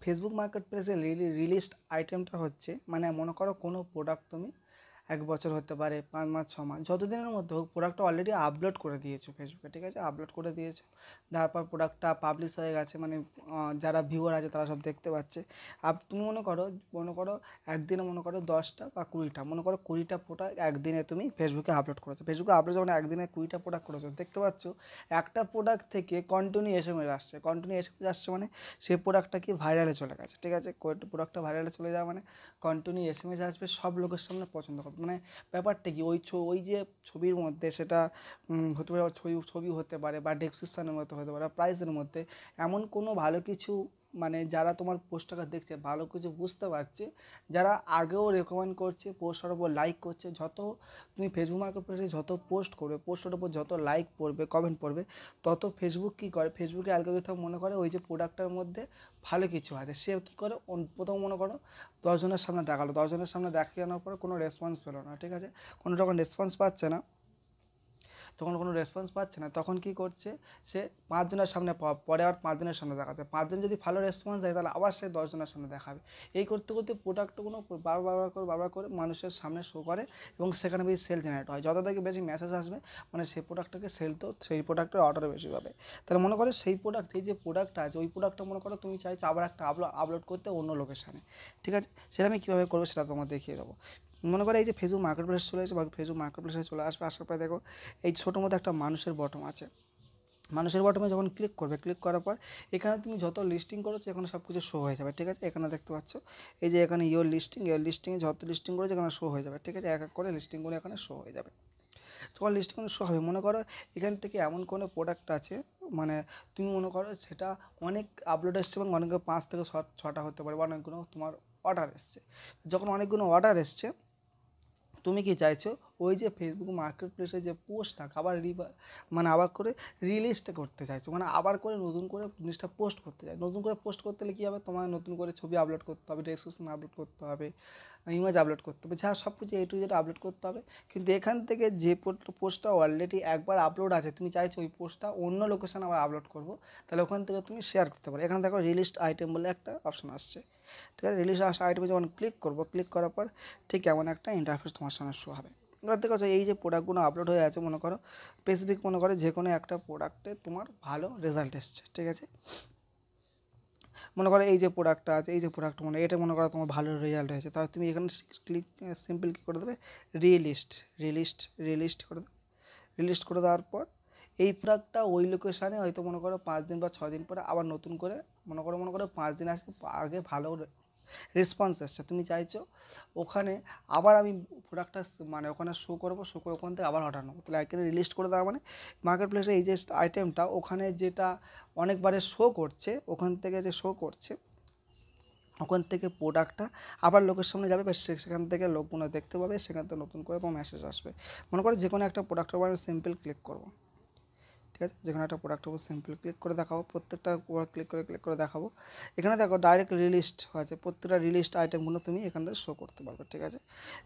Facebook market প্লেসে রিলিস্ট আইটেমটা হচ্ছে মানে মনে করো কোনো প্রোডাক্ট তুমি 1 বছর হতে পারে, 5 মাস, 6 মাস, যতদিনের মধ্যে হোক প্রোডাক্টটা অলরেডি আপলোড করে দিয়েছো ফেসবুকে, ঠিক আছে? আপলোড করে দিয়েছো, তারপর প্রোডাক্টটা পাবলিশ হয়ে গেছে, মানে যারা ভিউয়ার আছে তারা সব দেখতে পাচ্ছে। তুমি মনে করো একদিনে মনে করো 10টা বা 20টা, মনে করো 20টা প্রোডাক্ট একদিনে তুমি ফেসবুকে আপলোড করেছো। ফেসবুকে আপলোড যখন একদিনে 20টা প্রোডাক্ট করেছো, দেখতে পাচ্ছ একটা প্রোডাক্ট থেকে কন্টিনিউ এসএমএস আসছে। কন্টিনিউ এসএমএস আসছে মানে সেই প্রোডাক্টটা কি ভাইরালে চলে গেছে, ঠিক আছে? প্রোডাক্টটা ভাইরালে চলে যাওয়া মানে কন্টিনিউ এসএমএস আসবে, সব লোকের সামনে পছন্দ করবে। মানে ব্যাপারটা কি, ওই যে ছবির মধ্যে সেটা হতে পারে, ছবি হতে পারে বা ডেসক্রিপশনের মধ্যে হতে পারে, প্রাইসের মধ্যে এমন কোনো ভালো কিছু, মানে যারা তোমার পোস্টটাকে দেখছে ভালো কিছু বুঝতে পারছে, যারা আগেও রেকমেন্ড করছে, পোস্টের উপর লাইক করছে, যত তুমি ফেসবুক মার্কেট প্লেসে যত পোস্ট করবে, পোস্টের উপর যত লাইক পড়বে, কমেন্ট পড়বে, তত ফেসবুক কী করে, ফেসবুকে অ্যালগরিদম মনে করে ওই যে প্রোডাক্টটার মধ্যে ভালো কিছু আছে, সে কী করে প্রথম মনে করো 10 জনের সামনে দেখালো, 10 জনের সামনে দেখানোর পরে কোনো রেসপন্স পেলো না, ঠিক আছে? যখন রেসপন্স পাচ্ছে না, তখন কী করছে, সে 5 জনের সামনে, পরে আবার 5 জনের সামনে দেখাচ্ছে। 5 জন যদি ভালো রেসপন্স দেয় তাহলে আবার সে 10 জনের সামনে দেখাবে। এই করতে করতে প্রোডাক্টগুলো বারবার করে মানুষের সামনে শো করে এবং সেখানে বেশি সেল জেনারেট হয়। যত থেকে বেশি মেসেজ আসবে মানে সেই প্রোডাক্টটাকে সেই প্রোডাক্টের অর্ডার বেশি পাবে। তাহলে মনে করো সেই প্রোডাক্ট, এই যে প্রোডাক্টটা আছে ওই প্রোডাক্টটা মনে করো তুমি চাইছো আবার একটা আপলোড করতে অন্য লোকেশানে, ঠিক আছে? সেটা আমি কীভাবে করবো সেটা তোমার দেখিয়ে দেবো। মনে করো এই যে ফেসবুক মার্কেট প্লেস চলে এসেছে বা ফেসবুক মার্কেট প্লেসে চলে আসবে, আসার পরে দেখো এই ছোটো মতো একটা মানুষের বটম আছে। মানুষের বটমে যখন ক্লিক করবে, ক্লিক করার পর এখানে তুমি যত লিস্টিং করেছো এখানে সব কিছু শো হয়ে যাবে, ঠিক আছে? এখানে দেখতে পাচ্ছ এই যে এখানে ইয়োর লিস্টিংয়ে যত লিস্টিং করেছে এখানে শো হয়ে যাবে, ঠিক আছে? এক এক করে লিস্টিংগুলো এখানে শো হয়ে যাবে। তোমার লিস্টিং শো হবে। মনে করো এখান থেকে এমন কোনো প্রোডাক্ট আছে, মানে তুমি মনে করো সেটা অনেক আপলোড এসছে এবং অনেক 5 থেকে 6টা হতে পারে বা অনেকগুলো তোমার অর্ডার এসছে। যখন অনেকগুলো অর্ডার এসছে, তুমি কি চাইছো ওই যে ফেসবুক মার্কেট প্লেসে যে পোস্টটা আবার করে রিলিস্ট করতে চাইছো, মানে আবার করে নতুন করে জিনিসটা পোস্ট করতে চাই। নতুন করে পোস্ট করতে হলে কী হবে, তোমার নতুন করে ছবি আপলোড করতে হবে, ডেসক্রিপশন আপলোড করতে হবে, ইমেজ আপলোড করতে হবে, যা সব কিছু A to Z আপলোড করতে হবে। কিন্তু এখান থেকে যে পোস্টটা অলরেডি একবার আপলোড আছে, তুমি চাইছো ওই পোস্টটা অন্য লোকেশানে আবার আপলোড করবো, তাহলে ওখান থেকে তুমি শেয়ার করতে পারো। এখানে দেখো রিলিস্ট আইটেম বলে একটা অপশন আসছে, ঠিক আছে? রিলিস্ট আইটেমে যখন ক্লিক করবো, ক্লিক করার পর ঠিক এমন একটা ইন্টারফেস তোমার সামনে শো হবে। এবার দেখো এই যে প্রোডাক্টগুলো আপলোড হয়ে আছে, মনে করো স্পেসিফিক, মনে করো যে কোনো একটা প্রোডাক্টে তোমার ভালো রেজাল্ট এসছে, ঠিক আছে? মনে করো এই যে প্রোডাক্টটা আছে, এই যে প্রোডাক্ট এটা মনে করো তোমার ভালো রেজাল্ট হয়েছে, তাহলে তুমি এখানে সিম্পল কী করে দেবে, রিলিস্ট করে দেবে। রিলিস্ট করে দেওয়ার পর এই প্রোডাক্টটা ওই লোকেশানে হয়তো মনে করো 5 দিন বা 6 দিন পরে আবার নতুন করে মনে করো 5 দিন আগে ভালো রেসপন্স আসছে, তুমি চাইছো ওখানে আবার আমি প্রোডাক্টটা মানে ওখানে শো করে ওখান থেকে আবার অর্ডার নেবো। তাহলে এখানে রিলিস্ট করে দেওয়া মানে মার্কেট প্লেসে এই যে আইটেমটা ওখানে যেটা অনেকবারে শো করছে, ওখান থেকে যে শো করছে ওখান থেকে প্রোডাক্টটা আবার লোকের সামনে যাবে, বা সেখান থেকে লোকগুলো দেখতে পাবে, সেখান থেকে নতুন করে তোমার মেসেজ আসবে। মনে করো যে কোনো একটা প্রোডাক্টের উপর আমি সিম্পল ক্লিক করবো, ঠিক আছে? যে কোনো একটা প্রোডাক্টের উপর সিম্পল ক্লিক করে দেখাবো, প্রত্যেকটা উপর ক্লিক করে দেখাবো। এখানে দেখো ডাইরেক্ট রিলিস্ট হয়েছে, প্রত্যেকটা রিলিস্ট আইটেমগুলো তুমি এখান থেকে শো করতে পারবে, ঠিক আছে?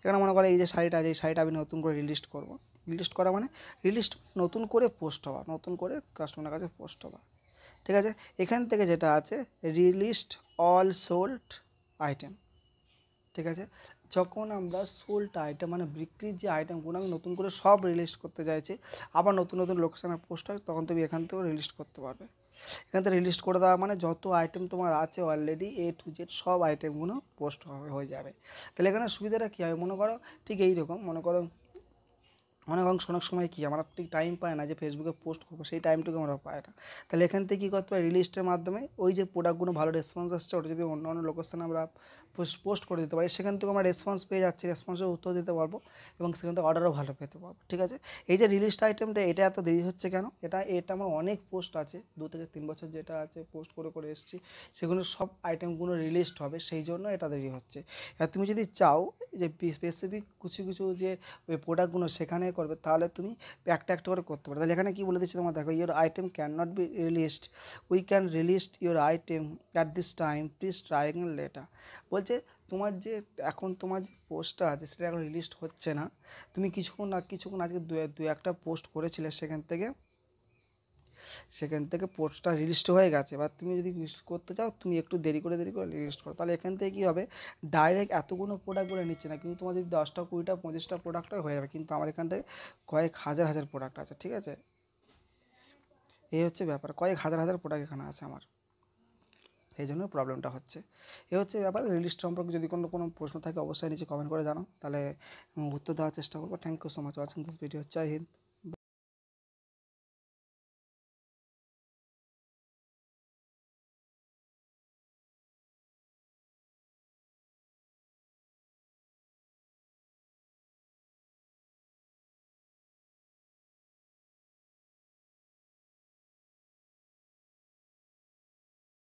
এখানে মনে করো এই যে শাড়িটা আছে, এই শাড়িটা আমি নতুন করে রিলিস্ট করবো। রিলিস্ট করা মানে নতুন করে পোস্ট হওয়া, নতুন করে কাস্টমারের কাছে পোস্ট হওয়া, ঠিক আছে? এখান থেকে যেটা আছে রিলিস্ট অল সোল্ড আইটেম, ঠিক আছে? যখন আমরা সোল্ড আইটেম মানে বিক্রির যে আইটেমগুলো আমি নতুন করে সব রিলিস্ট করতে চাইছি, আবার নতুন লোকেশানে পোস্ট হয়, তখন তুমি এখান থেকেও রিলিস্ট করতে পারবে। এখান থেকে রিলিস্ট করে দেওয়া মানে যত আইটেম তোমার আছে অলরেডি A to Z সব আইটেমগুলো পোস্ট হয়ে যাবে। তাহলে এখানে সুবিধাটা কী হবে, মনে করো ঠিক এইরকম, মনে করো অনেক সময় কী আমরা ঠিক টাইম পাই না যে ফেসবুকে পোস্ট করবো, সেই টাইমটুকু আমরা পাই না। তাহলে এখান থেকে কী করতে পারি, রিলিস্টের মাধ্যমে ওই যে প্রোডাক্টগুলো ভালো রেসপন্স আসছে ওটা যদি অন্য লোকেশানে আমরা পোস্ট করে দিতে পারি, সেখান থেকে আমরা রেসপন্স পেয়ে যাচ্ছি, রেসপন্সের উত্তর দিতে পারবো এবং সেখান থেকে অর্ডারও ভালো পেতে পারবো, ঠিক আছে? এই যে রিলিস্ট আইটেমটা এটা এত দেরি হচ্ছে কেন, এটা আমার অনেক পোস্ট আছে 2 থেকে 3 বছর যেটা আছে পোস্ট করে এসেছি, সেগুলো সব আইটেমগুলো রিলিস্ট হবে, সেই জন্য এটা দেরি হচ্ছে। আর তুমি যদি চাও যে স্পেসিফিক কিছু যে ওই প্রোডাক্টগুলো সেখানে করবে, তাহলে তুমি একটা করে করতে পারো। তাহলে এখানে কী বলে দিচ্ছি তোমার দেখো, your item can not be relist, we can relist your item at this time, please try again later. বলছে তোমার যে পোস্টটা আছে সেটা এখন রিলিস্ট হচ্ছে না, তুমি কিছুক্ষণ আজকে দু একটা পোস্ট করেছিলে, সেখান থেকে সেখান থেকে পোস্টটা রিলিস্ট হয়ে গেছে, এবার তুমি যদি রিলিস্ট করতে চাও তুমি একটু দেরি করে রিলিস্ট করো, তাহলে এখান থেকে কী হবে, ডাইরেক্ট এতগুলো প্রোডাক্ট বলে নিচ্ছে না, কিন্তু তোমার যদি 10টা 20টা 25টা প্রোডাক্ট হয়ে যাবে, কিন্তু আমার এখান থেকে কয়েক হাজার হাজার প্রোডাক্ট আছে, ঠিক আছে। এই হচ্ছে ব্যাপার, কয়েক হাজার হাজার প্রোডাক্ট এখানে আছে আমার, এই জন্য প্রবলেমটা হচ্ছে। এ হচ্ছে ব্যাপার। রিলিস্ট সম্পর্কে যদি কোনো কোনো প্রশ্ন থাকে অবশ্যই নিচে কমেন্ট করে জানাও, তাহলে উত্তর দেওয়ার চেষ্টা করবো। Thank you so much watching this video. জয় হিন্দ।